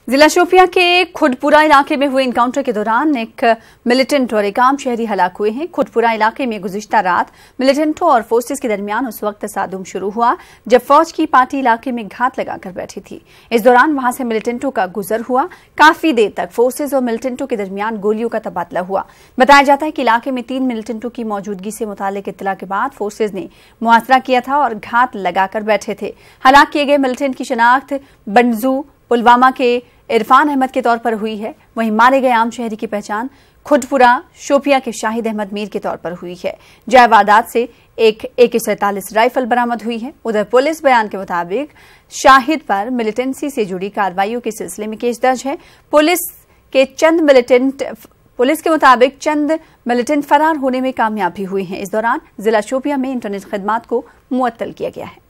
जिला शोपियां के खुडपुरा इलाके में हुए इनकाउंटर के दौरान एक मिलिटेंट और एक आम शहरी हलाक हुए हैं। खुडपुरा इलाके में गुज़िश्ता रात मिलिटेंटों और फोर्सेस के दरमियान उस वक्त तसादुम शुरू हुआ जब फौज की पार्टी इलाके में घात लगाकर बैठी थी। इस दौरान वहां से मिलिटेंटों का गुजर हुआ। काफी देर तक फोर्सेस और मिलिटेंटों के दरमियान गोलियों का तबादला हुआ। बताया जाता है कि इलाके में 3 मिलिटेंटों की मौजूदगी से मुतालिक इत्तला के बाद फोर्सेज ने मुआसरा किया था और घात लगाकर बैठे थे। हलाक किए गए मिलिटेंट की शनाख्त बंजू पुलवामा के इरफान अहमद के तौर पर हुई है। वहीं मारे गए आम शहरी की पहचान खुडपुरा शोपियां के शाहिद अहमद मीर के तौर पर हुई है। जय वारदात से एक AK-47 राइफल बरामद हुई है। उधर पुलिस बयान के मुताबिक शाहिद पर मिलिटेंसी से जुड़ी कार्रवाइयों के सिलसिले में केस दर्ज है। पुलिस के मुताबिक चंद मिलिटेंट फरार होने में कामयाब भी हुए हैं। इस दौरान जिला शोपियां में इंटरनेट खदमात को मुअत्तल किया गया है।